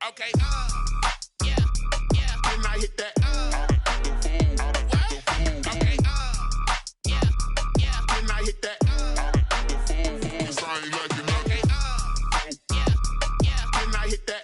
Okay, yeah, yeah. Can I hit that? What? Okay, yeah, yeah. Can I hit that? Cause I ain't like it. Okay, yeah, yeah. Can I hit that?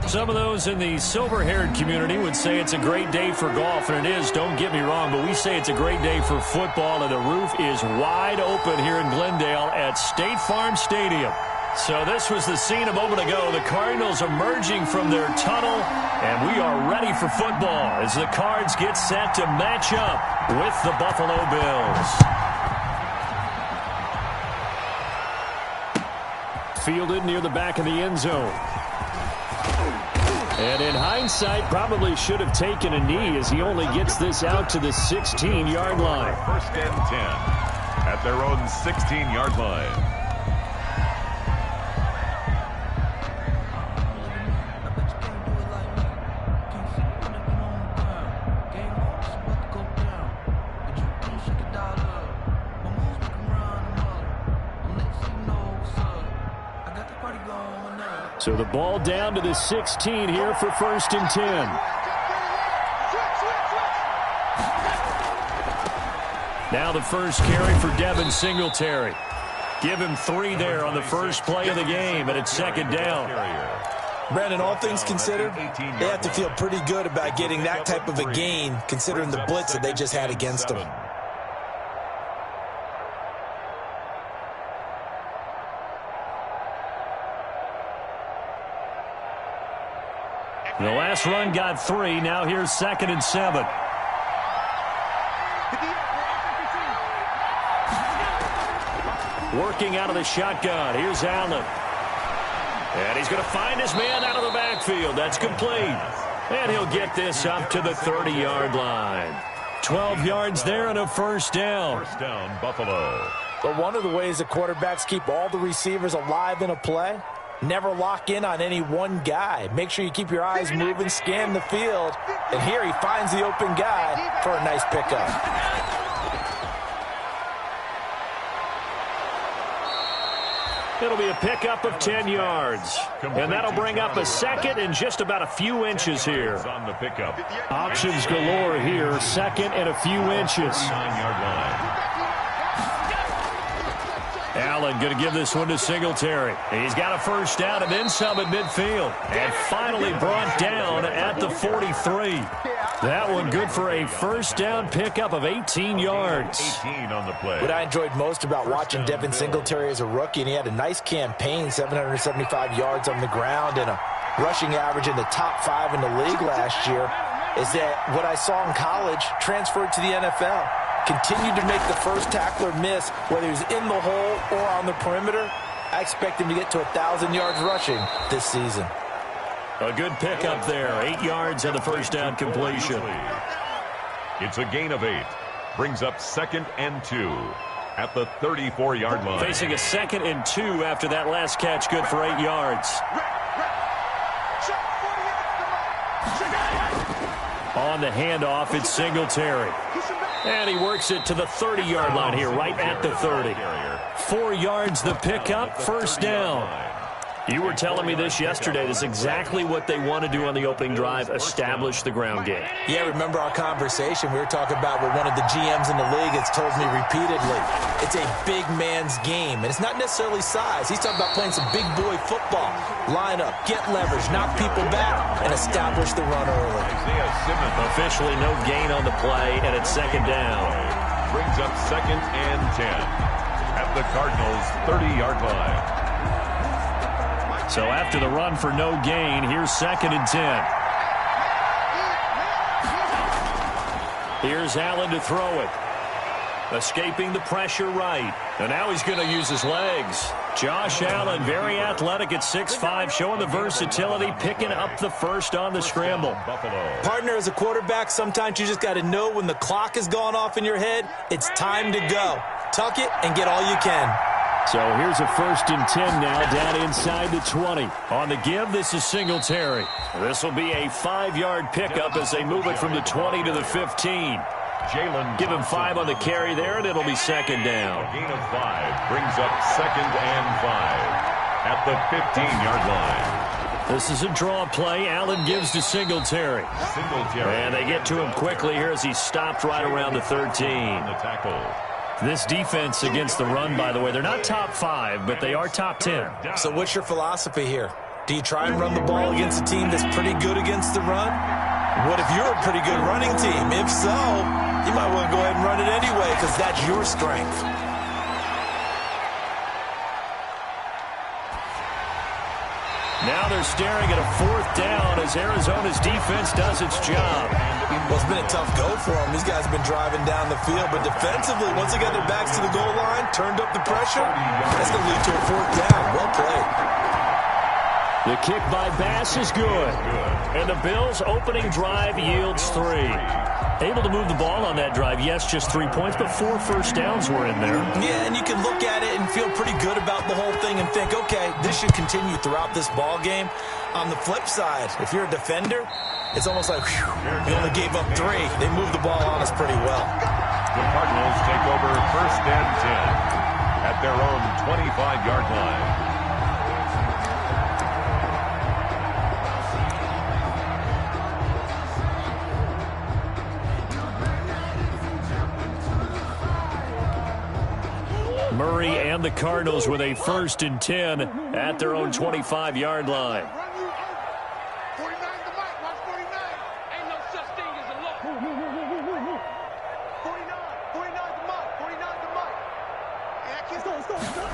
Some of those in the silver-haired community would say it's a great day for golf, and it is, don't get me wrong, but we say it's a great day for football, and the roof is wide open here in Glendale at State Farm Stadium. So this was the scene a moment ago. The Cardinals emerging from their tunnel, and we are ready for football as the Cards get set to match up with the Buffalo Bills. Fielded near the back of the end zone. And in hindsight, probably should have taken a knee as he only gets this out to the 16-yard line. First and 10 at their own 16-yard line. So the ball down to the 16 here for first and 10. Now the first carry for Devin Singletary. Give him 3 there on the first play of the game, and it's second down. Brandon, all things considered, they have to feel pretty good about getting that type of a gain, considering the blitz that they just had against them. The last run got 3. Now here's second and 7. Working out of the shotgun. Here's Allen. And he's going to find his man out of the backfield. That's complete. And he'll get this up to the 30-yard line. 12 yards there and a first down. First down, Buffalo. But one of the ways that quarterbacks keep all the receivers alive in a play, never lock in on any one guy. Make sure you keep your eyes moving, scan the field. And here he finds the open guy for a nice pickup. It'll be a pickup of 10 yards. And that'll bring up a second and just about a few inches here. On the pickup. Options galore here. Second and a few inches. 9-yard line. Allen going to give this one to Singletary. He's got a first down and then some at midfield. And finally brought down at the 43. That one good for a first down pickup of 18 yards. 18 on the play. What I enjoyed most about watching Devin Singletary as a rookie, and he had a nice campaign, 775 yards on the ground and a rushing average in the top 5 in the league last year, is that what I saw in college transferred to the NFL. Continued to make the first tackler miss, whether he's in the hole or on the perimeter. I expect him to get to 1,000 yards rushing this season. A good pickup there. 8 yards on the first down completion. It's a gain of 8. Brings up second and 2 at the 34-yard line. Facing a second and 2 after that last catch, good for 8 yards. On the handoff, it's Singletary. And he works it to the 30-yard line here, right at the 30. 4 yards the pickup, first down. You were telling me this yesterday. This is exactly what they want to do on the opening drive, establish the ground game. Yeah, remember our conversation? We were talking about what one of the GMs in the league has told me repeatedly. It's a big man's game, and it's not necessarily size. He's talking about playing some big boy football. Line up, get leverage, knock people back, and establish the run early. Officially no gain on the play, and it's second down. Brings up second and 10 at the Cardinals' 30-yard line. So after the run for no gain, here's second and 10. Here's Allen to throw it. Escaping the pressure right. And now he's going to use his legs. Josh Allen, very athletic at 6'5", showing the versatility, picking up the first on the scramble. Partner, as a quarterback, sometimes you just got to know when the clock has gone off in your head, it's time to go. Tuck it and get all you can. So here's a first and 10 now, down inside the 20. On the give, this is Singletary. This will be a 5-yard pickup as they move it from the 20 to the 15. Give him 5 on the carry there, and it'll be second down. A gain of 5 brings up 2nd and 5 at the 15-yard line. This is a draw play. Allen gives to Singletary. And they get to him quickly here as he stopped right around the 13. The tackle. This defense against the run, by the way, they're not top 5, but they are top 10. So what's your philosophy here? Do you try and run the ball against a team that's pretty good against the run? What if you're a pretty good running team? If so, you might want to go ahead and run it anyway because that's your strength. Now they're staring at a 4th down as Arizona's defense does its job. Well, it's been a tough go for them. These guys have been driving down the field, but defensively, once they got their backs to the goal line, turned up the pressure, that's going to lead to a 4th down. Well played. The kick by Bass is good. And the Bills' opening drive yields 3. Able to move the ball on that drive. Yes, just 3 points, but 4 first downs were in there. Yeah, and you can look at it and feel pretty good about the whole thing and think, okay, this should continue throughout this ball game. On the flip side, if you're a defender, it's almost like, whew, we only gave up 3. They moved the ball on us pretty well. The Cardinals take over 1st and 10 at their own 25-yard line. Murray and the Cardinals with a 1st and 10 at their own 25-yard line. 49 the mic. Watch 49. Ain't no such thing as a look. 49 the mic. 49 the mic. Let's go.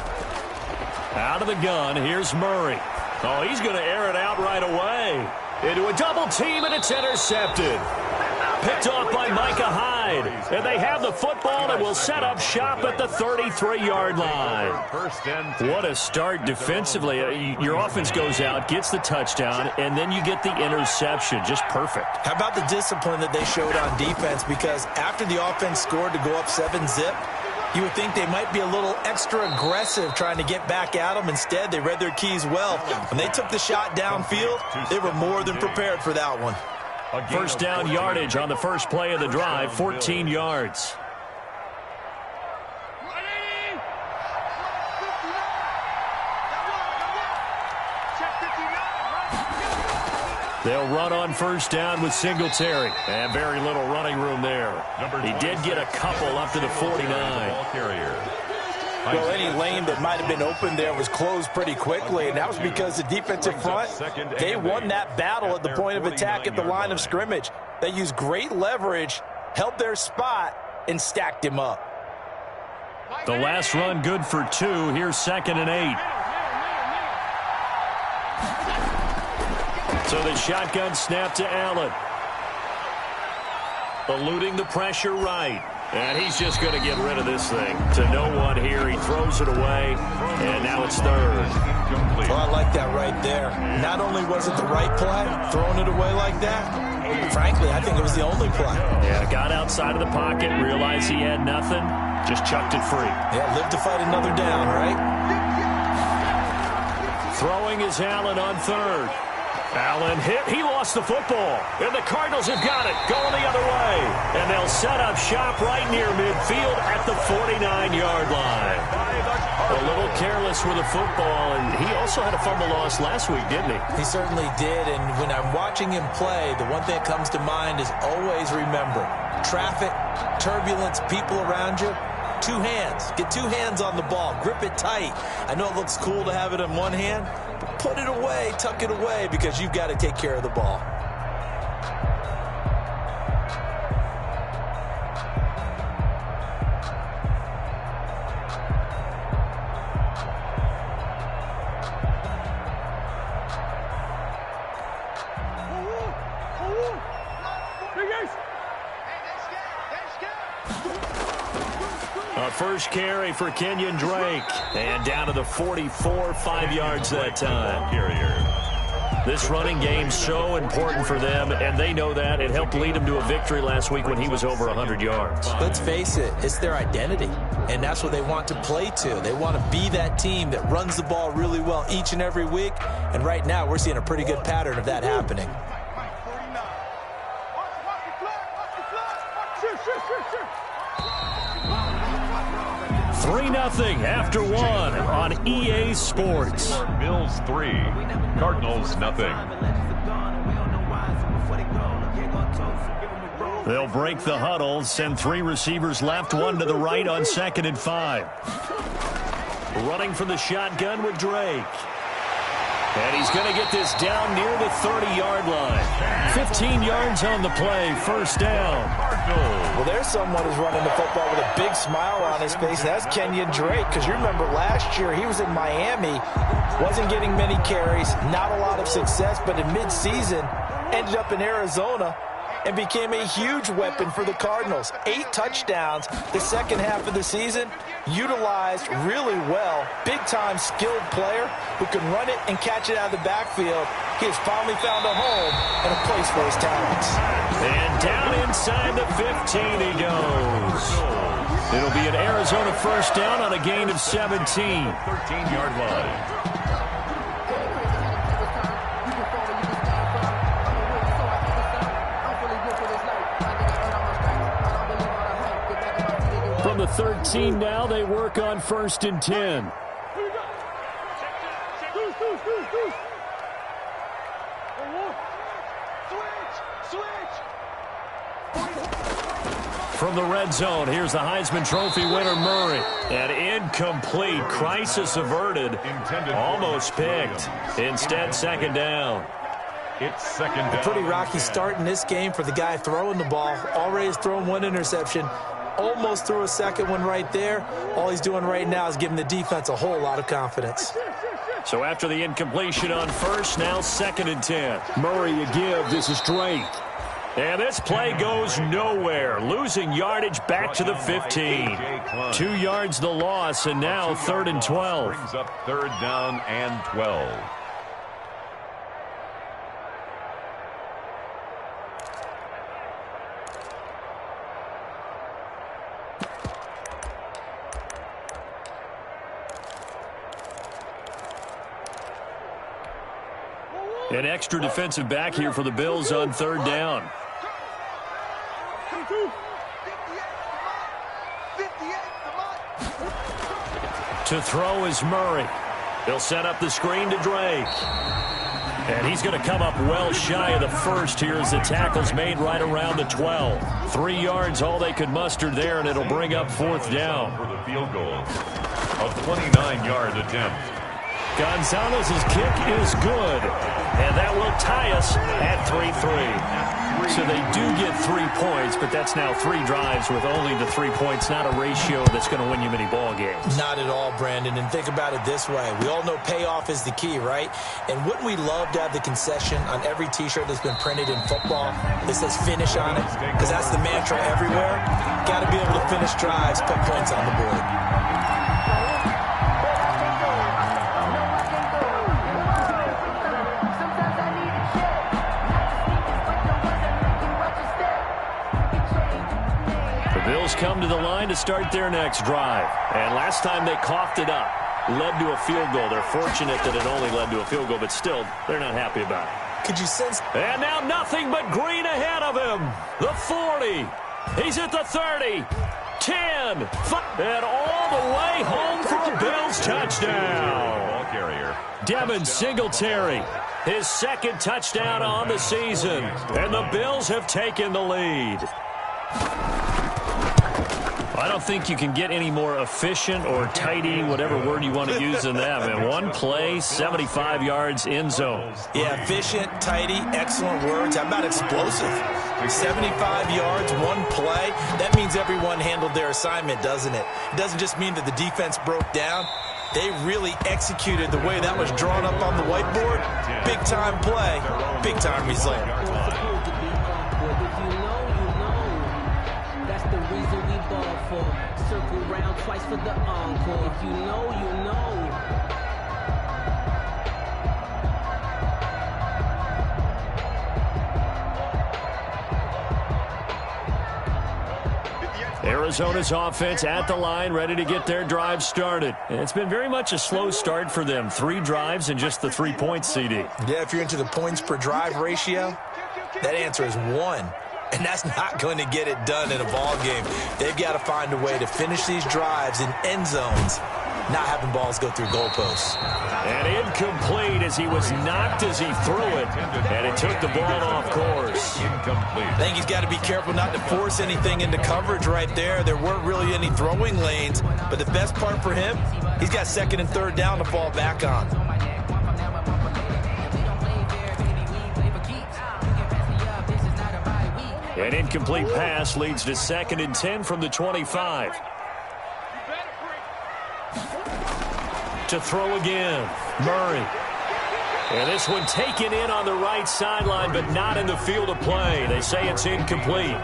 Out of the gun, here's Murray. Oh, he's going to air it out right away. Into a double team, and it's intercepted. Picked off by Micah Hyde. And they have the football and will set up shop at the 33-yard line. What a start defensively. Your offense goes out, gets the touchdown, and then you get the interception. Just perfect. How about the discipline that they showed on defense? Because after the offense scored to go up 7-zip, you would think they might be a little extra aggressive trying to get back at them. Instead, they read their keys well. When they took the shot downfield, they were more than prepared for that one. First down yardage on the first play of the drive, 14 yards. They'll run on first down with Singletary. And very little running room there. He did get a couple up to the 49. Well, any lane that might have been open there was closed pretty quickly, and that was because the defensive front, they won that battle at the point of attack at the line of scrimmage. They used great leverage, held their spot, and stacked him up. The last run good for 2. Here's 2nd and 8. So the shotgun snap to Allen. Eluding the pressure right. And he's just going to get rid of this thing. To no one here. He throws it away. And now it's 3rd. Well, I like that right there. Not only was it the right play, throwing it away like that, frankly, I think it was the only play. Yeah, got outside of the pocket, realized he had nothing, just chucked it free. Yeah, live to fight another down, right? Throwing is Allen on 3rd. Allen hit. He lost the football. And the Cardinals have got it. Going the other way. And they'll set up shop right near midfield at the 49-yard line. A little careless with the football. And he also had a fumble loss last week, didn't he? He certainly did. And when I'm watching him play, the one thing that comes to mind is always remember, traffic, turbulence, people around you. 2 hands. Get 2 hands on the ball. Grip it tight. I know it looks cool to have it in one hand, but put it away, tuck it away, because you've got to take care of the ball. First carry for Kenyon Drake. And down to the 44, 5 yards that time. This running game's so important for them, and they know that. It helped lead them to a victory last week when he was over 100 yards. Let's face it, it's their identity, and that's what they want to play to. They want to be that team that runs the ball really well each and every week, and right now we're seeing a pretty good pattern of that happening. 3-0 after one on EA Sports. Bills 3, Cardinals nothing. They'll break the huddle, send 3 receivers left, 1 to the right on 2nd and 5. Running from the shotgun with Drake. And he's going to get this down near the 30-yard line. 15 yards on the play, first down. Well, there's someone who's running the football with a big smile on his face. That's Kenyon Drake, because you remember last year he was in Miami, wasn't getting many carries, not a lot of success, but in midseason ended up in Arizona and became a huge weapon for the Cardinals. 8 touchdowns the second half of the season, utilized really well. Big-time skilled player who can run it and catch it out of the backfield. He has finally found a home and a place for his talents. And down inside the 15 he goes. It'll be an Arizona first down on a gain of 17. 13-yard line. From the 13 now, they work on 1st and 10. From the red zone, here's the Heisman Trophy winner, Murray. And incomplete. Crisis averted. Almost picked. Instead, 2nd down. It's 2nd down. A pretty rocky start in this game for the guy throwing the ball. Already has thrown 1 interception. Almost threw a second one right there. All he's doing right now is giving the defense a whole lot of confidence. So after the incompletion on 1st, now 2nd and 10. Murray a give. This is Drake. And this play goes nowhere. Losing yardage back to the 15. 2 yards the loss, and now 3rd and 12. Brings up 3rd down and 12. An extra defensive back here for the Bills on 3rd down. To throw is Murray. He'll set up the screen to Drake. And he's going to come up well shy of the first here as the tackle's made right around the 12. 3 yards, all they could muster there, and it'll bring up 4th down. For the field goal. A 29-yard attempt. Gonzalez's kick is good, and that will tie us at 3-3. So they do get 3 points, but that's now 3 drives with only the 3 points, not a ratio that's going to win you many ball games. Not at all, Brandon, and think about it this way. We all know payoff is the key, right? And wouldn't we love to have the concession on every T-shirt that's been printed in football that says finish on it? Because that's the mantra everywhere. Got to be able to finish drives, put points on the board. Come to the line to start their next drive. And last time they coughed it up, led to a field goal. They're fortunate that it only led to a field goal, but still, they're not happy about it. Could you sense? And now nothing but green ahead of him. The 40. He's at the 30. 10. 5, and all the way home for a Bills touchdown. Ball carrier. Devin Singletary, his 2nd touchdown on the season. And the Bills have taken the lead. I don't think you can get any more efficient or tidy, whatever word you want to use in that. Man, 1 play, 75 yards, end zone. Yeah, efficient, tidy, excellent words. How about explosive? 75 yards, 1 play. That means everyone handled their assignment, doesn't it? It doesn't just mean that the defense broke down. They really executed the way that was drawn up on the whiteboard. Big-time play, big-time result. Circle round twice for the encore. If you know, you know. Arizona's offense at the line, ready to get their drive started. And it's been very much a slow start for them. 3 drives and just the 3 points, CD. Yeah, if you're into the points per drive ratio, that answer is 1. and that's not going to get it done in a ball game. They've got to find a way to finish these drives in end zones, not having balls go through goalposts. And incomplete as he was knocked as he threw it, and it took the ball off course. Incomplete. I think he's got to be careful not to force anything into coverage right there. There weren't really any throwing lanes, but the best part for him, he's got second and third down to fall back on. An incomplete pass leads to 2nd and 10 from the 25. To throw again, Murray. And this one taken in on the right sideline, but not in the field of play. They say it's incomplete.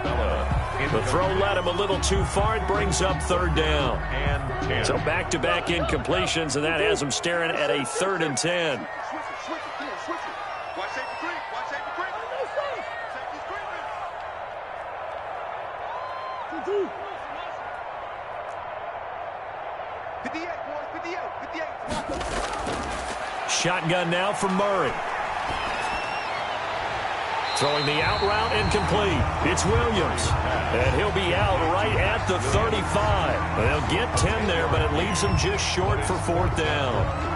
The throw led him a little too far. It brings up 3rd down. So back-to-back incompletions, and that has him staring at a 3rd and 10. Shotgun now from Murray. Throwing the out route, incomplete. It's Williams. And he'll be out right at the 35. They'll get 10 there, but it leaves them just short for 4th down.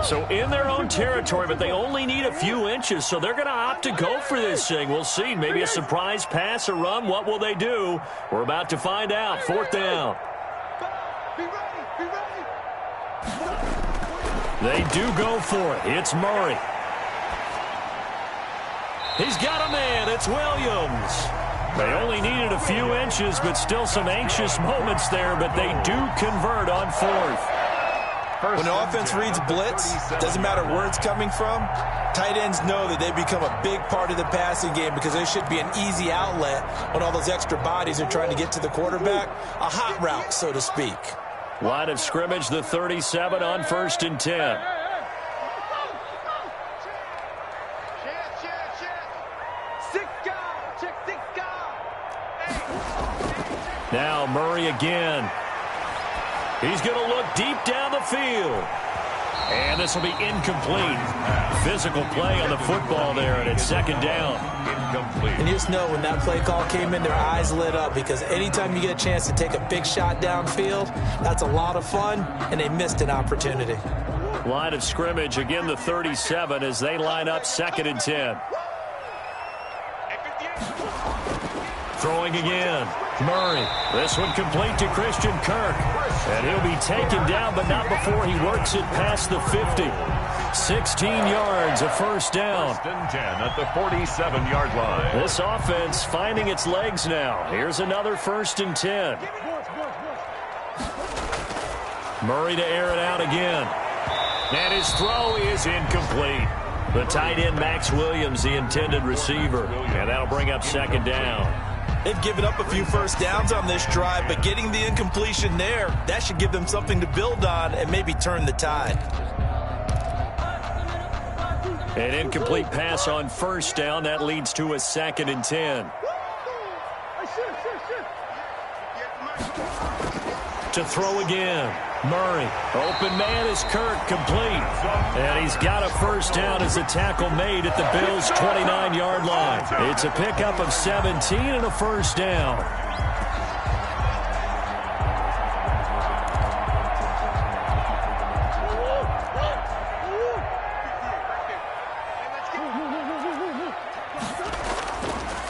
So in their own territory, but they only need a few inches, so they're going to opt to go for this thing. We'll see. Maybe a surprise pass or run. What will they do? We're about to find out. 4th down. They do go for it. It's Murray. He's got a man. It's Williams. They only needed a few inches, but still some anxious moments there, but they do convert on 4th. When the offense reads blitz, doesn't matter where it's coming from, tight ends know that they become a big part of the passing game because there should be an easy outlet when all those extra bodies are trying to get to the quarterback. A hot route, so to speak. Line of scrimmage, the 37 on 1st and 10. Now Murray again. He's going to look deep down the field. And this will be incomplete. Physical play on the football there, and it's 2nd down. Incomplete. And you just know when that play call came in, their eyes lit up because anytime you get a chance to take a big shot downfield, that's a lot of fun, and they missed an opportunity. Line of scrimmage, again the 37 as they line up 2nd and 10. Throwing again. Murray. This one complete to Christian Kirk. And he'll be taken down, but not before he works it past the 50. 16 yards, a 1st down. 1st and 10 at the 47-yard line. This offense finding its legs now. Here's another 1st and 10. Murray to air it out again. And his throw is incomplete. The tight end, Max Williams, the intended receiver. And that'll bring up 2nd down. They've given up a few 1st downs on this drive, but getting the incompletion there, that should give them something to build on and maybe turn the tide. An incomplete pass on 1st down. That leads to a 2nd and 10. To throw again. Murray. Open man is Kirk, complete. And he's got a 1st down as the tackle made at the Bills' 29-yard line. It's a pickup of 17 and a 1st down.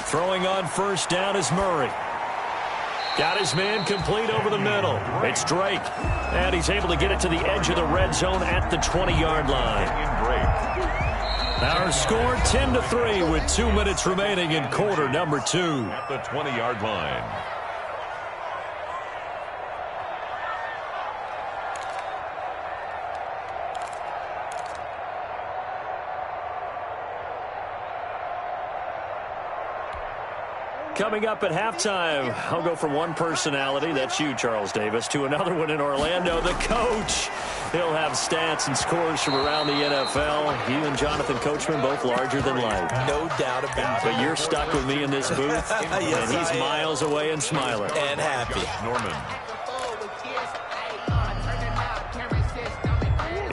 Throwing on 1st down is Murray. Got his man complete over the middle. It's Drake. And he's able to get it to the edge of the red zone at the 20-yard line. Our score 10-3 with 2 minutes remaining in quarter number 2. At the 20-yard line. Coming up at halftime, I'll go from one personality, that's you, Charles Davis, to another one in Orlando, the coach. He'll have stats and scores from around the NFL. You and Jonathan Coachman both larger than life. No doubt about it. But you're stuck with me in this booth, Yes, and he's miles away and smiling. And happy. Norman.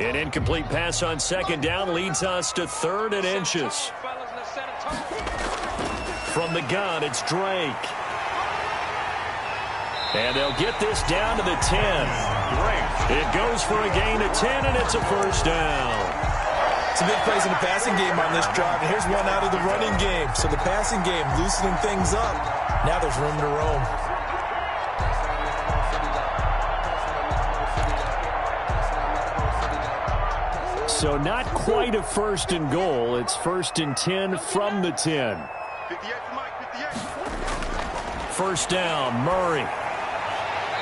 An incomplete pass on second down leads us to 3rd and inches. From the gun, it's Drake. And they'll get this down to the 10. It goes for a gain of 10, and it's a first down. Some big plays in the passing game on this drive, and here's one out of the running game. So the passing game loosening things up. Now there's room to roam. So not quite a 1st and goal. It's 1st and 10 from the 10. 1st down, Murray.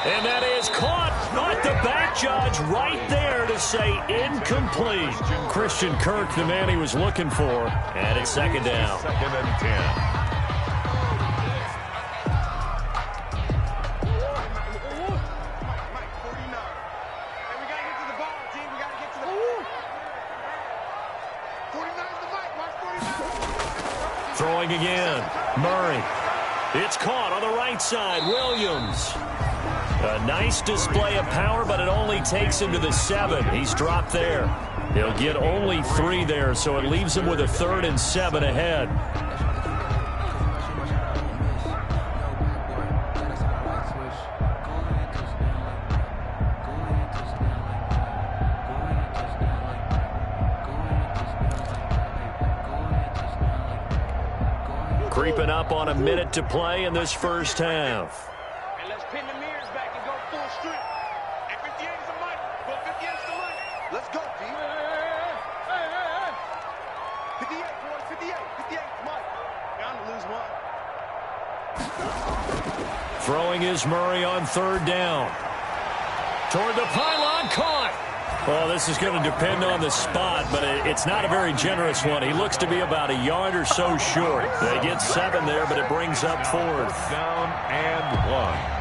And that is caught, but the back judge right there to say incomplete. Christian Kirk, the man he was looking for, and it's 2nd down. 2nd and 10. Throwing again, Murray. It's caught on the right side, Williams. A nice display of power, but it only takes him to the 7. He's dropped there. He'll get only 3 there, so it leaves him with a 3rd and 7 ahead. Creeping up on a minute to play in this first half. And let's pin the mirrors back and go full strength. And 58 is the money. Go 58 is the money. Let's go, G. 58, boys. 58. 58 is money. Bound to lose one. Throwing is Murray on 3rd down. Toward the pylon, caught. Well, this is going to depend on the spot, but it's not a very generous one. He looks to be about a yard or so short. They get 7 there, but it brings up 4th. Down and 1.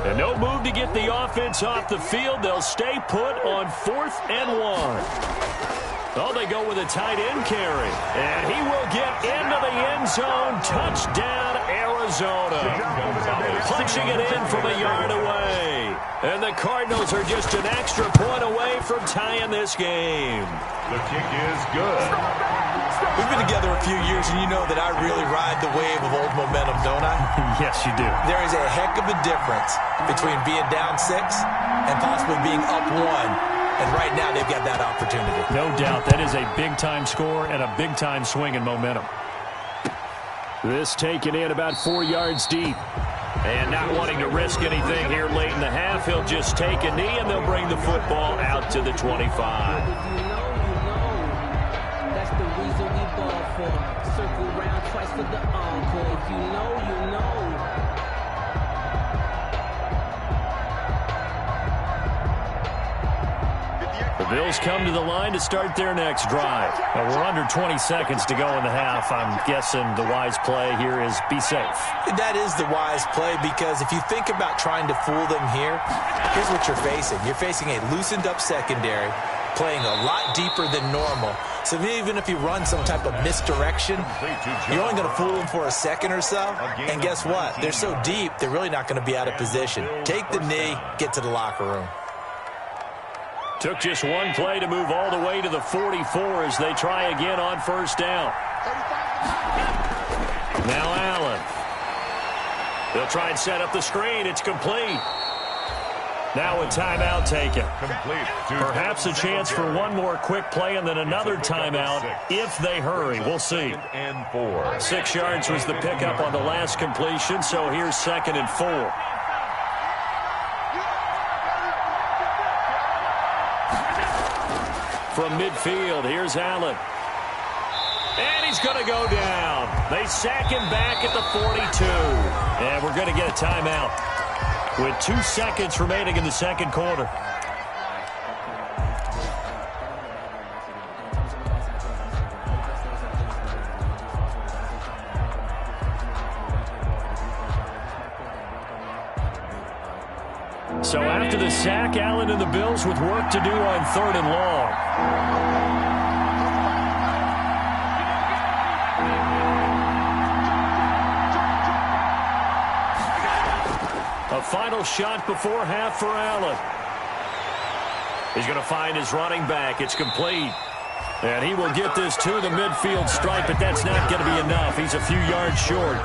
And no move to get the offense off the field. They'll stay put on 4th and 1. Oh, they go with a tight end carry. And he will get into the end zone. Touchdown, Arizona. Punching it in from a yard away. And the Cardinals are just an extra point away from tying this game. The kick is good. We've been together a few years, and you know that I really ride the wave of old momentum, don't I? Yes, you do. There is a heck of a difference between being down 6 and possibly being up 1. And right now, they've got that opportunity. No doubt. That is a big-time score and a big-time swing in momentum. This taken in about 4 yards deep. And not wanting to risk anything here late in the half, he'll just take a knee, and they'll bring the football out to the 25. That's the reason we ball for. Circle round twice for the encore. If you know, you know. The Bills come to the line to start their next drive. We're under 20 seconds to go in the half. I'm guessing the wise play here is be safe. That is the wise play, because if you think about trying to fool them here, here's what you're facing. You're facing a loosened up secondary, playing a lot deeper than normal. So even if you run some type of misdirection, you're only going to fool them for a second or so. And guess what? They're so deep, they're really not going to be out of position. Take the knee, get to the locker room. Took just one play to move all the way to the 44 as they try again on first down. Now Allen. They'll try and set up the screen. It's complete. Now a timeout taken. Complete. Perhaps a chance for one more quick play and then another timeout if they hurry. We'll see. And 4. 6 yards was the pickup on the last completion, so here's 2nd and 4. From midfield, here's Allen. And he's going to go down. They sack him back at the 42. And we're going to get a timeout. with 2 seconds remaining in the second quarter. So after the sack, Allen and the Bills with work to do on 3rd and long. A final shot before half for Allen. He's going to find his running back. It's complete. And he will get this to the midfield stripe, but that's not going to be enough. He's a few yards short.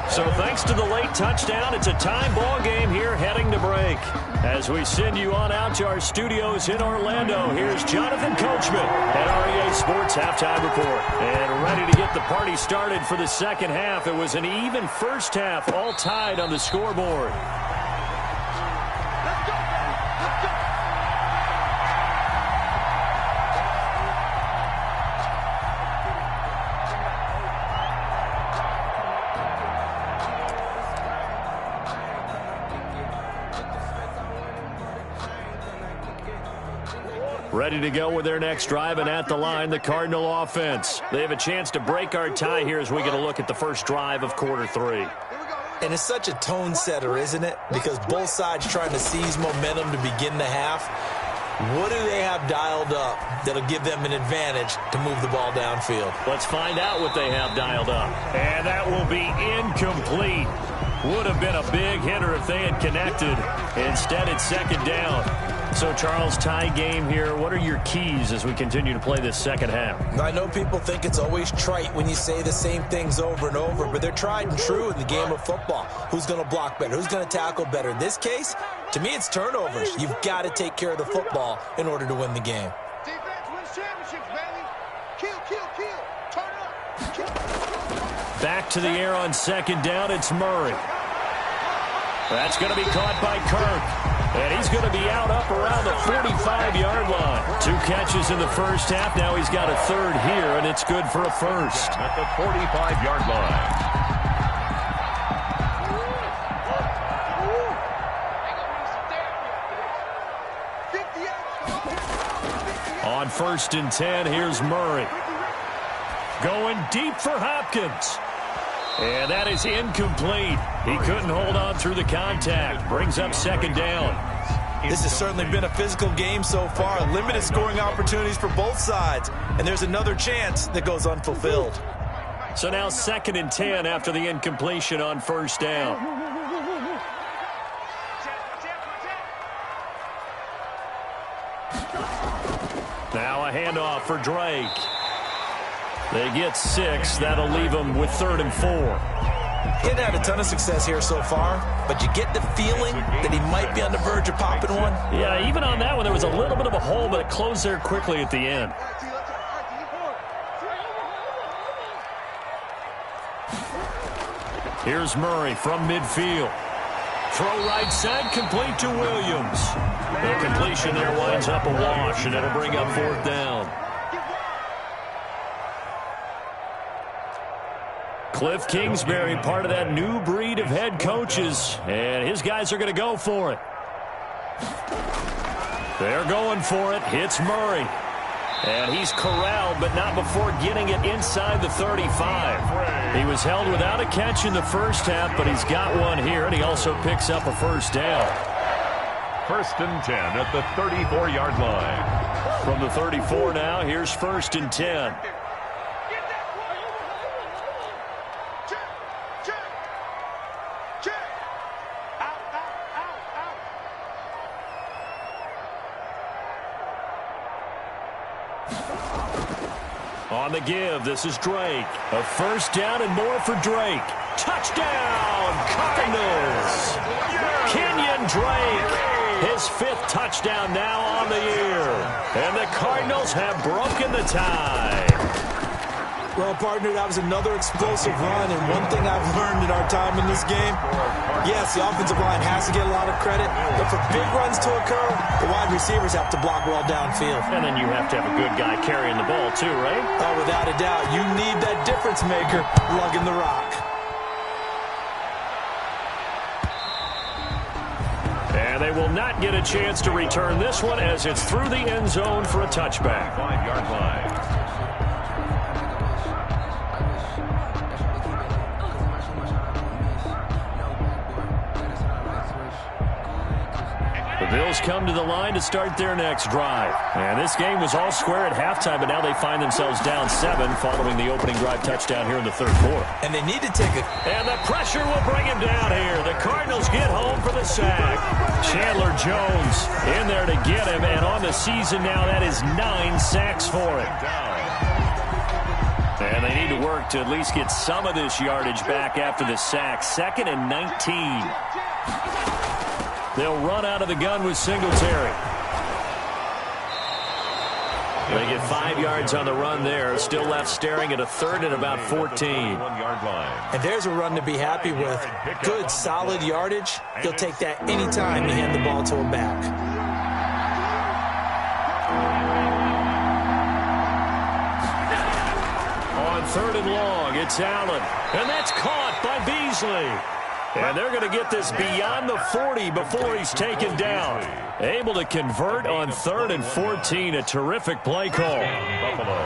So thanks to the late touchdown, it's a tie ball game here heading to break. As we send you on out to our studios in Orlando, here's Jonathan Coachman at REA Sports Halftime Report. And ready to get the party started for the second half. It was an even first half, all tied on the scoreboard. Ready to go with their next drive, and at the line, the Cardinal offense. They have a chance to break our tie here as we get a look at the first drive of quarter 3. And it's such a tone setter, isn't it? Because both sides trying to seize momentum to begin the half. What do they have dialed up that'll give them an advantage to move the ball downfield? Let's find out what they have dialed up. And that will be incomplete. Would have been a big hitter if they had connected. Instead, it's second down. So, Charles, tie game here. What are your keys as we continue to play this second half? I know people think it's always trite when you say the same things over and over, but they're tried and true in the game of football. Who's going to block better? Who's going to tackle better? In this case, to me, it's turnovers. You've got to take care of the football in order to win the game. Defense wins championships, baby. Kill, kill, kill. Turn up. Kill. Back to the air on second down. It's Murray. That's going to be caught by Kirk. And he's going to be out up around the 45-yard line. 2 catches in the first half. Now he's got a third here, and it's good for a first. At the 45-yard line. On 1st and 10, here's Murray. Going deep for Hopkins. And that is incomplete. He couldn't hold on through the contact. Brings up second down. This has certainly been a physical game so far. Limited scoring opportunities for both sides. And there's another chance that goes unfulfilled. So now 2nd and 10 after the incompletion on first down. Now a handoff for Drake. They get 6. That'll leave them with 3rd and 4. He hadn't had a ton of success here so far, but you get the feeling that he might be on the verge of popping one. Yeah, even on that one, there was a little bit of a hole, but it closed there quickly at the end. Here's Murray from midfield. Throw right side, complete to Williams. The completion there winds up a wash, and it'll bring up 4th down. Cliff Kingsbury, part of that new breed of head coaches, and his guys are going to go for it. They're going for it. Hits Murray. And he's corralled, but not before getting it inside the 35. He was held without a catch in the first half, but he's got one here, and he also picks up a first down. 1st and 10 at the 34-yard line. From the 34 now, here's 1st and 10. On the give, this is Drake. A first down and more for Drake. Touchdown, Cardinals! Kenyon Drake, his 5th touchdown now on the year. And the Cardinals have broken the tie. Well, partner, that was another explosive run, and one thing I've learned in our time in this game, yes, the offensive line has to get a lot of credit, but for big runs to occur, the wide receivers have to block well downfield. And then you have to have a good guy carrying the ball too, right? Oh, without a doubt. You need that difference maker lugging the rock. And they will not get a chance to return this one as it's through the end zone for a touchback. 5-yard line. The Bills come to the line to start their next drive. And this game was all square at halftime, but now they find themselves down 7 following the opening drive touchdown here in the third quarter. And they need to take a... And the pressure will bring him down here. The Cardinals get home for the sack. Chandler Jones in there to get him, and on the season now, that is 9 sacks for him. And they need to work to at least get some of this yardage back after the sack. 2nd and 19. They'll run out of the gun with Singletary. They get 5 yards on the run there. Still left staring at a 3rd and about 14. And there's a run to be happy with. Good, solid yardage. He'll take that anytime you hand the ball to him back. On 3rd and long, it's Allen. And that's caught by Beasley. And they're going to get this beyond the 40 before he's taken down. Able to convert on 3rd and 14. A terrific play call. Buffalo.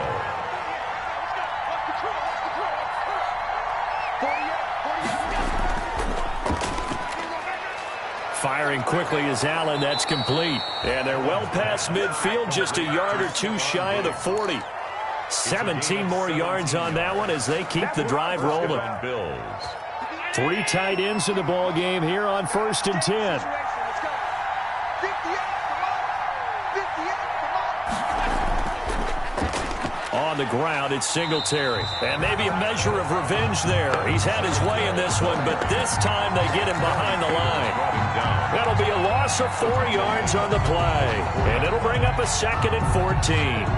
Firing quickly is Allen. That's complete. And they're well past midfield, just a yard or 2 shy of the 40. 17 more yards on that one as they keep the drive rolling. Bills. 3 tight ends in the ball game here on 1st and 10. On the ground, it's Singletary. And maybe a measure of revenge there. He's had his way in this one, but this time they get him behind the line. That'll be a loss of 4 yards on the play. And it'll bring up a 2nd and 14.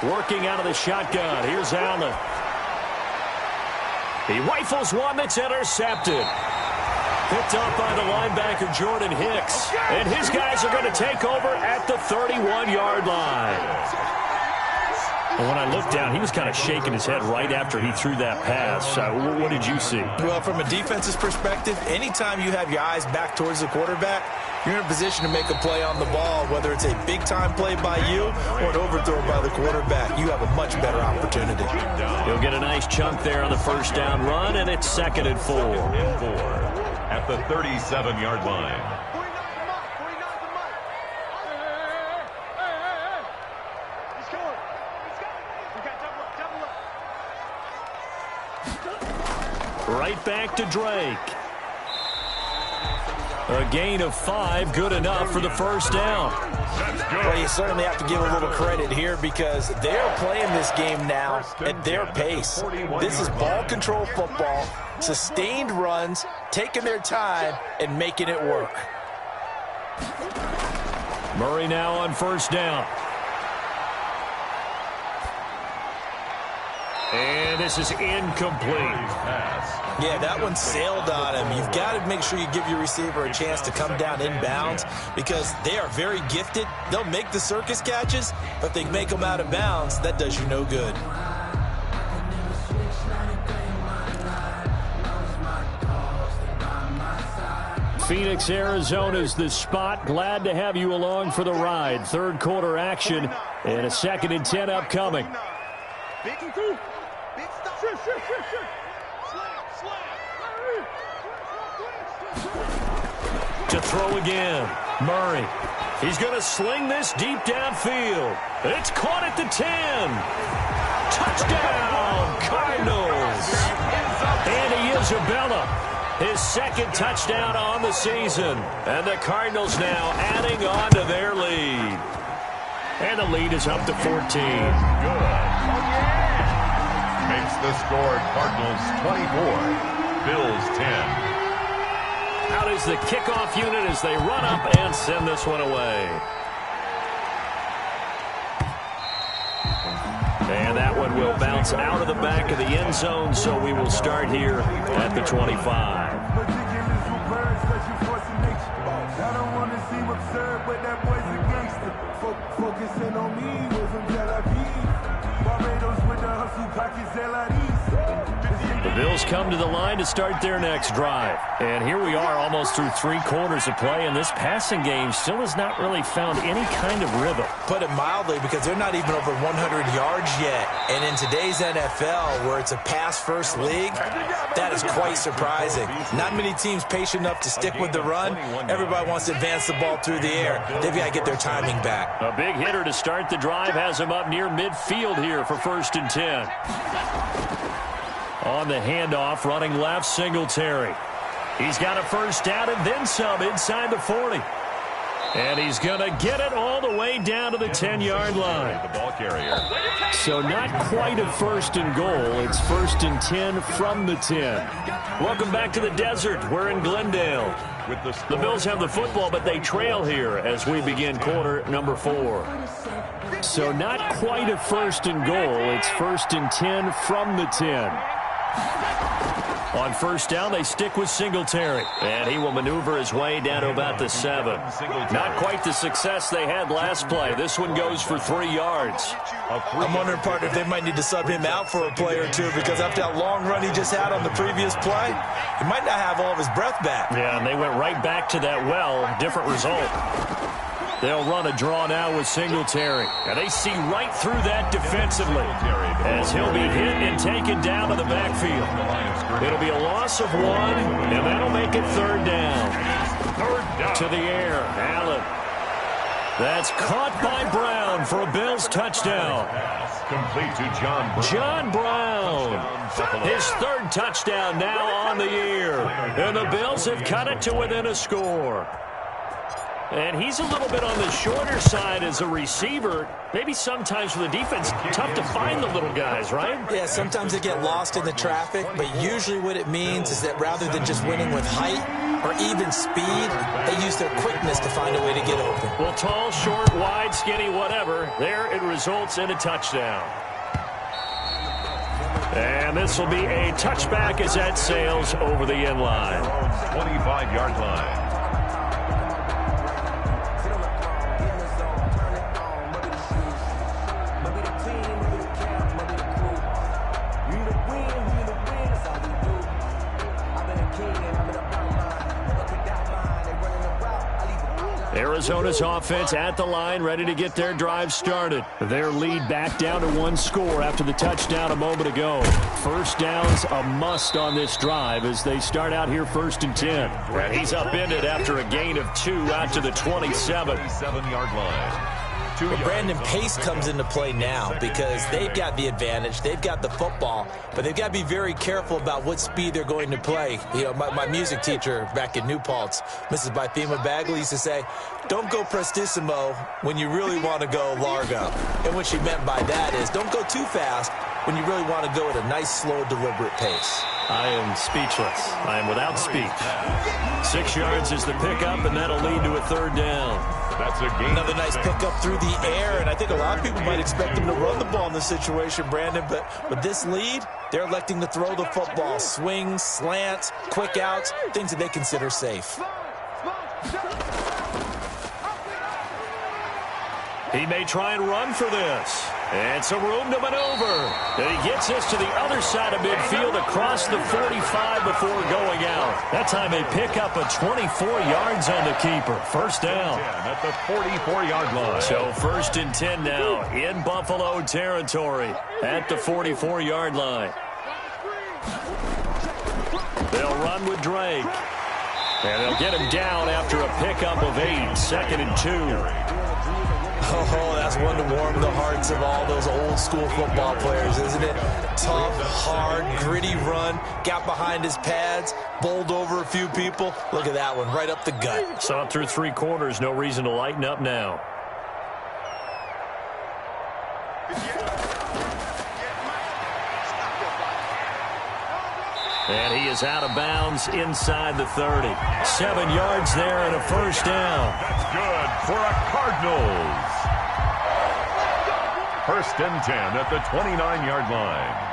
Working out of the shotgun. Here's Allen. He rifles one that's intercepted. Picked up by the linebacker, Jordan Hicks. And his guys are going to take over at the 31-yard line. And when I looked down, he was kind of shaking his head right after he threw that pass. What did you see? Well, from a defense's perspective, anytime you have your eyes back towards the quarterback, you're in a position to make a play on the ball, whether it's a big-time play by you or an overthrow by the quarterback. You have a much better opportunity. He'll get a nice chunk there on the first down run, and it's 2nd and 4. At the 37-yard line. Right back to Drake. A gain of 5, good enough for the first down. Well, you certainly have to give a little credit here because they're playing this game now at their pace. This is ball control football, sustained runs, taking their time, and making it work. Murray now on first down. And this is incomplete. Yeah, that one sailed on him. You've got to make sure you give your receiver a chance to come down inbounds because they are very gifted. They'll make the circus catches, but they make them out of bounds. That does you no good. Phoenix, Arizona's the spot. Glad to have you along for the ride. Third quarter action and a 2nd and 10 upcoming. To throw again. Murray. He's going to sling this deep downfield. It's caught at the 10. Touchdown, Cardinals. Andy Isabella, his 2nd touchdown on the season. And the Cardinals now adding on to their lead. And the lead is up to 14. Good. Makes the score Cardinals 24, Bills 10. Out is the kickoff unit as they run up and send this one away. And that one will bounce out of the back of the end zone, so we will start here at the 25. Focusing on me with some The Bills come to the line to start their next drive. And here we are almost through 3 quarters of play, and this passing game still has not really found any kind of rhythm. Put it mildly, because they're not even over 100 yards yet. And in today's NFL, where it's a pass-first league, that is quite surprising. Not many teams patient enough to stick with the run. Everybody wants to advance the ball through the air. They've got to get their timing back. A big hitter to start the drive has him up near midfield here for 1st and 10. On the handoff, running left, Singletary. He's got a 1st down and then some inside the 40. And he's going to get it all the way down to the 10-yard line. The ball carrier. So not quite a 1st and goal. It's 1st and 10 from the 10. Welcome back to the desert. We're in Glendale. The Bills have the football, but they trail here as we begin quarter number 4. So not quite a 1st and goal. It's 1st and 10 from the 10. On 1st down, they stick with Singletary. And he will maneuver his way down to about the 7. Not quite the success they had last play. This one goes for 3 yards. I'm wondering, partner, if they might need to sub him out for a play or two, because after that long run he just had on the previous play, he might not have all of his breath back. Yeah, and they went right back to that well. Different result. They'll run a draw now with Singletary. And they see right through that defensively as he'll be hit and taken down to the backfield. It'll be a loss of 1, and that'll make it 3rd down. To the air, Allen. That's caught by Brown for a Bills touchdown. Complete to John Brown. John Brown. His 3rd touchdown now on the year. And the Bills have cut it to within a score. And he's a little bit on the shorter side as a receiver. Maybe sometimes for the defense, tough to find the little guys, right? Yeah, sometimes they get lost in the traffic, but usually what it means is that rather than just winning with height or even speed, they use their quickness to find a way to get open. Well, tall, short, wide, skinny, whatever, there it results in a touchdown. And this will be a touchback as that sails over the end line. 25-yard line. Arizona's offense at the line, ready to get their drive started. Their lead back down to 1 score after the touchdown a moment ago. 1st down's a must on this drive as they start out here 1st and 10. And he's upended after a gain of 2 out to the 27. 27-yard line. But Brandon, pace comes into play now because they've got the advantage. They've got the football, but they've got to be very careful about what speed they're going to play. You know, my music teacher back in New Paltz, Mrs. Bythema Bagley, used to say, don't go prestissimo when you really want to go largo. And what she meant by that is don't go too fast when you really want to go at a nice, slow, deliberate pace. I am speechless. I am without speech. 6 yards is the pickup, and that'll lead to a 3rd down. That's a gain. Another nice pickup through the air, and I think a lot of people might expect them to run the ball in this situation, Brandon, but with this lead, they're electing to throw the football. Swings, slants, quick outs, things that they consider safe. He may try and run for this. And some room to maneuver. And he gets this to the other side of midfield across the 45 before going out. That time they pick up a 24 yards on the keeper. 1st down. At the 44-yard line. So 1st and 10 now in Buffalo territory at the 44-yard line. They'll run with Drake. And they'll get him down after a pickup of 8. 2nd and 2. Oh, that's one to warm the hearts of all those old school football players, isn't it? Tough, hard, gritty run, got behind his pads, bowled over a few people. Look at that one, right up the gut. Saw it through 3 quarters, no reason to lighten up now. And he is out of bounds inside the 30. 7 yards there and a 1st down. That's good for a Cardinals. 1st and 10 at the 29-yard line.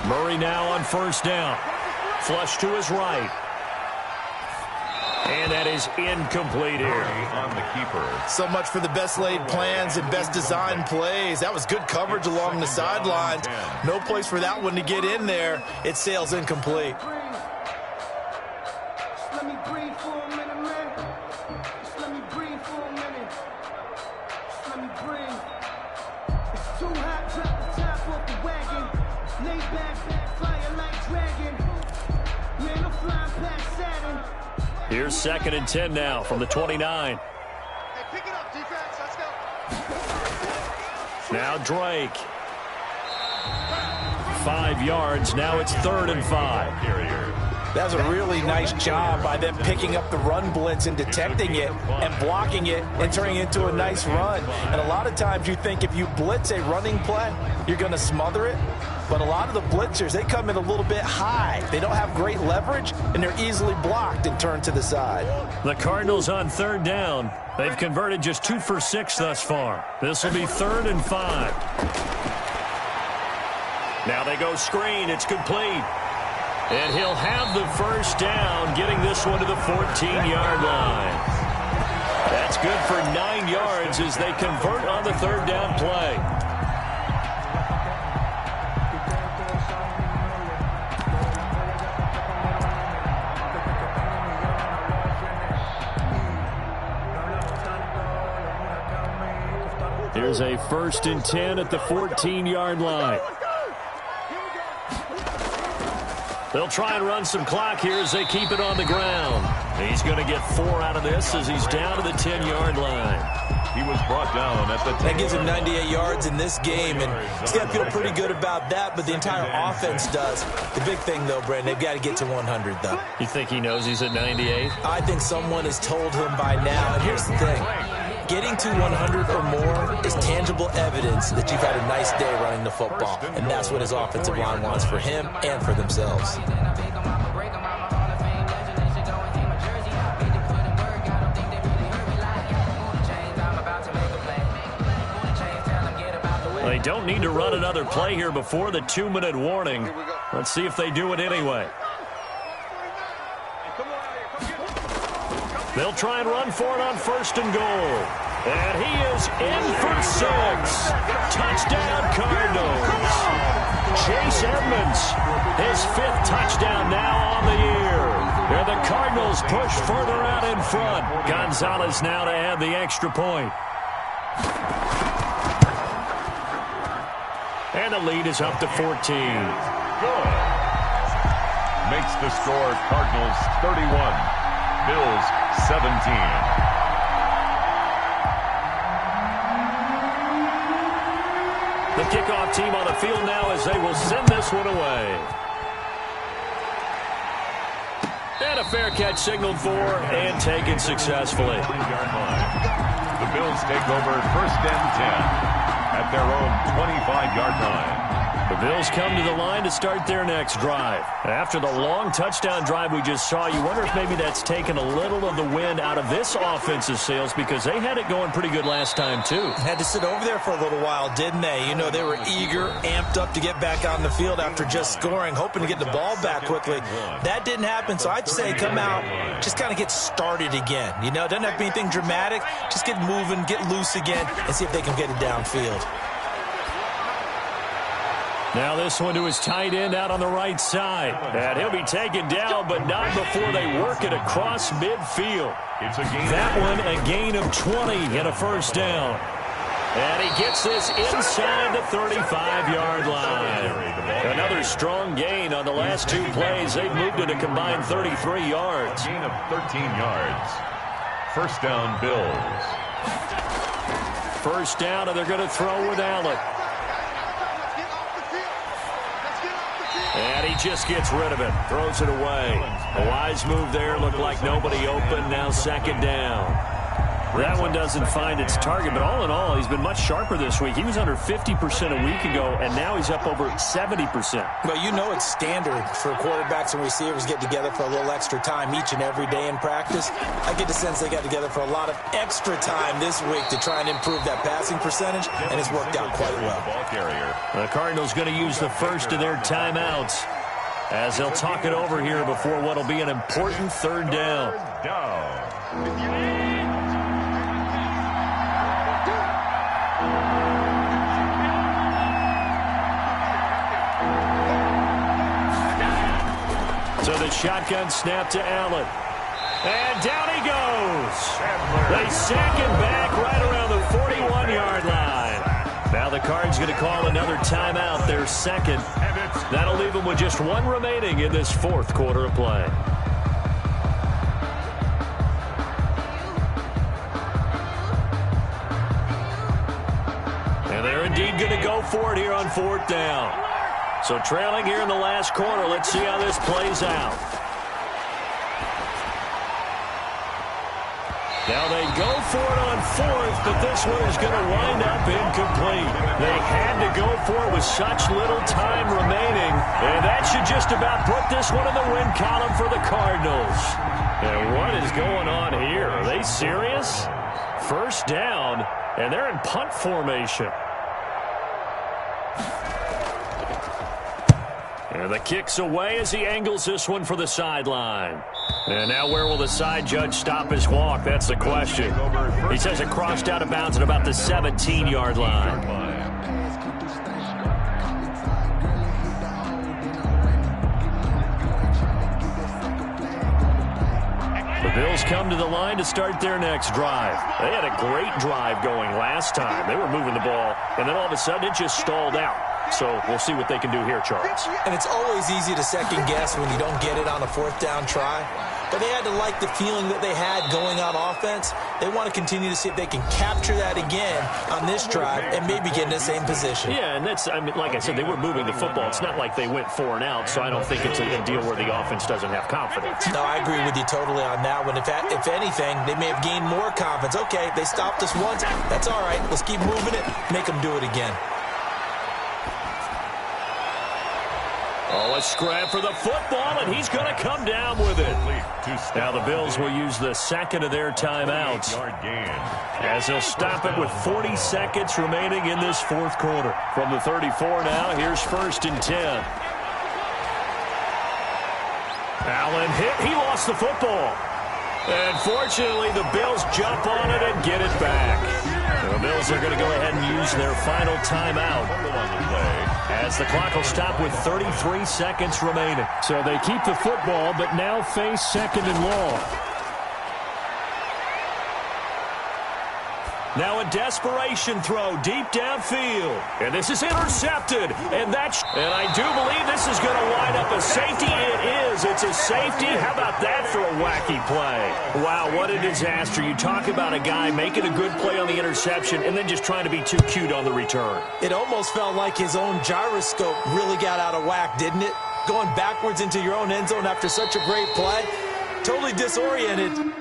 Murray now on first down. Flush to his right. And that is incomplete here. On the keeper. So much for the best laid plans and best designed plays. That was good coverage along the sidelines. No place for that one to get in there. It sails incomplete. Let me breathe for a minute, man. Just let me breathe for a minute. Just let me breathe. It's too hot, drop the top off the wagon. Lay back, fire like dragon. Man, I'm flying past Saturn. Here's 2nd and 10 now from the 29. Hey, pick it up, defense. Let's go. Now Drake. 5 yards. Now it's 3rd and 5. That was a really nice job by them picking up the run blitz and detecting it and blocking it and turning it into a nice run. And a lot of times you think if you blitz a running play, you're going to smother it. But a lot of the blitzers, they come in a little bit high. They don't have great leverage, and they're easily blocked and turned to the side. The Cardinals on 3rd down. They've converted just 2 for 6 thus far. This will be 3rd and 5. Now they go screen. It's complete. And he'll have the first down, getting this one to the 14-yard line. That's good for 9 yards as they convert on the 3rd down play. Here's a 1st and 10 at the 14-yard line. They'll try and run some clock here as they keep it on the ground. He's going to get 4 out of this as he's down to the 10-yard line. He was brought down at the 10. That gives him 98 yards in this game, and he's got to feel pretty good about that, but the entire offense does. The big thing, though, Brandon, they've got to get to 100, though. You think he knows he's at 98? I think someone has told him by now, and here's the thing. Getting to 100 or more is tangible evidence that you've had a nice day running the football, and that's what his offensive line wants for him and for themselves. They don't need to run another play here before the 2-minute warning. Let's see if they do it anyway. They'll try and run for it on 1st and goal. And he is in for 6. Touchdown, Cardinals. Chase Edmonds, his 5th touchdown now on the year. And the Cardinals push further out in front. Gonzalez now to add the extra point. And the lead is up to 14. Good. Makes the score Cardinals 31. Bills 17. The kickoff team on the field now as they will send this one away. And a fair catch signaled for and taken successfully. The Bills take over 1st and 10 at their own 25-yard line. The Bills come to the line to start their next drive. After the long touchdown drive we just saw, you wonder if maybe that's taken a little of the wind out of this offensive sails because they had it going pretty good last time, too. Had to sit over there for a little while, didn't they? You know, they were eager, amped up to get back on the field after just scoring, hoping to get the ball back quickly. That didn't happen, so I'd say come out, just kind of get started again. You know, it doesn't have to be anything dramatic. Just get moving, get loose again, and see if they can get it downfield. Now this one to his tight end out on the right side. And he'll be taken down, but not before they work it across midfield. It's a gain. That one a gain of 20 and a first down. And he gets this inside the 35-yard line. Another strong gain on the last 2 plays. They've moved it a combined 33 yards. Gain of 13 yards. First down, Bills. First down, and they're going to throw with Allen. And he just gets rid of it, throws it away. A wise move there, looked like nobody open, now 2nd down. That one doesn't find its target, but all in all, he's been much sharper this week. He was under 50% a week ago, and now he's up over 70%. Well, you know it's standard for quarterbacks and receivers get together for a little extra time each and every day in practice. I get the sense they got together for a lot of extra time this week to try and improve that passing percentage, and it's worked out quite well. The Cardinals going to use the first of their timeouts as they'll talk it over here before what will be an important third down. So the shotgun snap to Allen. And down he goes. They sack him back right around the 41-yard line. Now the Cards going to call another timeout, their second. That'll leave them with just one remaining in this fourth quarter of play. And they're indeed going to go for it here on fourth down. So trailing here in the last quarter, let's see how this plays out. Now they go for it on fourth, but this one is going to wind up incomplete. They had to go for it with such little time remaining, and that should just about put this one in the win column for the Cardinals. And what is going on here? Are they serious? First down, and they're in punt formation. And the kick's away as he angles this one for the sideline. And now where will the side judge stop his walk? That's the question. He says it crossed out of bounds at about the 17-yard line. The Bills come to the line to start their next drive. They had a great drive going last time. They were moving the ball, and then all of a sudden it just stalled out. So we'll see what they can do here, Charles. And it's always easy to second guess when you don't get it on a fourth down try. But they had to like the feeling that they had going on offense. They want to continue to see if they can capture that again on this drive and maybe get in the same position. Yeah, and that's, I mean, like I said, they were moving the football. It's not like they went 4 and out, so I don't think it's a deal where the offense doesn't have confidence. No, I agree with you totally on that one. If anything, they may have gained more confidence. Okay, they stopped us once. That's all right. Let's keep moving it. Make them do it again. Oh, a scrap for the football, and he's going to come down with it. Now the Bills will use the second of their timeouts as they'll stop it with 40 seconds remaining in this fourth quarter. From the 34 now, here's 1st and 10. Allen hit. He lost the football. And fortunately, the Bills jump on it and get it back. The Bills are going to go ahead and use their final timeout as the clock will stop with 33 seconds remaining. So they keep the football, but now face 2nd and long. Now a desperation throw deep downfield. And this is intercepted. And I do believe this is going to wind up a safety. It is. It's a safety. How about that for a wacky play? Wow, what a disaster. You talk about a guy making a good play on the interception and then just trying to be too cute on the return. It almost felt like his own gyroscope really got out of whack, didn't it? Going backwards into your own end zone after such a great play. Totally disoriented.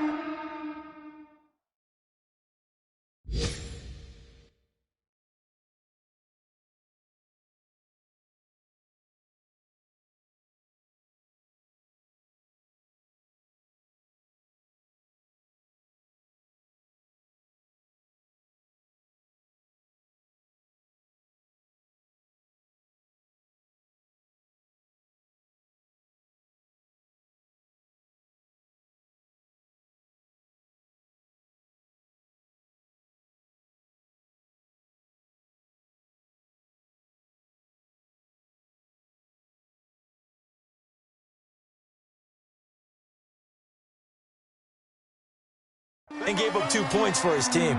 And gave up 2 points for his team.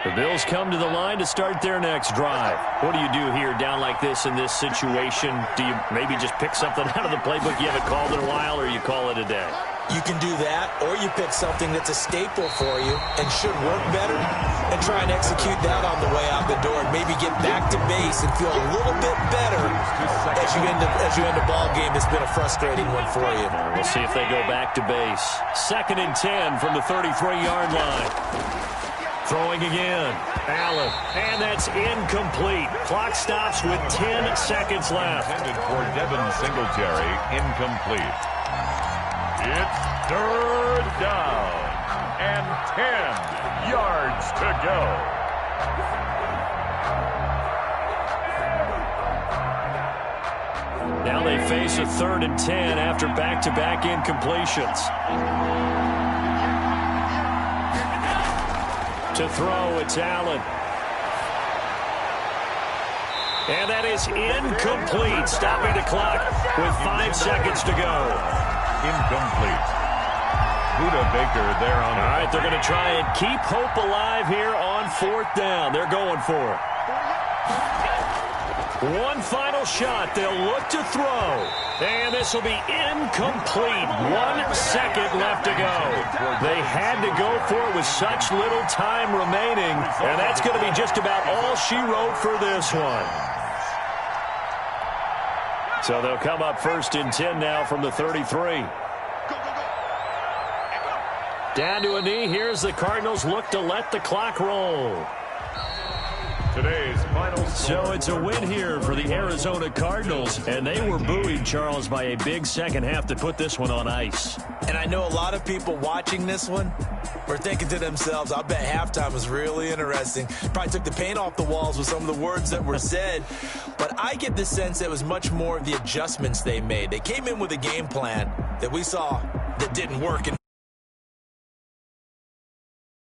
The Bills come to the line to start their next drive. What do you do here down like this in this situation? Do you maybe just pick something out of the playbook you haven't called in a while, or you call it a day? You can do that, or you pick something that's a staple for you and should work better and try and execute that on the way out the door and maybe get back to base and feel a little bit better as you end a ball game that's been a frustrating one for you. We'll see if they go back to base. 2nd and 10 from the 33-yard line. Throwing again. Allen. And that's incomplete. Clock stops with 10 seconds left. Intended for Devin Singletary. Incomplete. It's 3rd down and 10 yards to go. Now they face a 3rd and 10 after back-to-back incompletions. To throw, it's Allen. And that is incomplete, stopping the clock with 5 seconds to go. Incomplete. Buda Baker there on. All right, they're going to try and keep hope alive here on 4th down. They're going for it. One final shot. They'll look to throw. And this will be incomplete. 1 second left to go. They had to go for it with such little time remaining. And that's going to be just about all she wrote for this one. So they'll come up 1st and 10 now from the 33. Down to a knee. Here's the Cardinals look to let the clock roll. Today's final score. So it's a win here for the Arizona Cardinals, and they were buoyed, Charles, by a big second half to put this one on ice. And I know a lot of people watching this one were thinking to themselves, I bet halftime was really interesting. Probably took the paint off the walls with some of the words that were said. But I get the sense it was much more of the adjustments they made. They came in with a game plan that we saw that didn't work.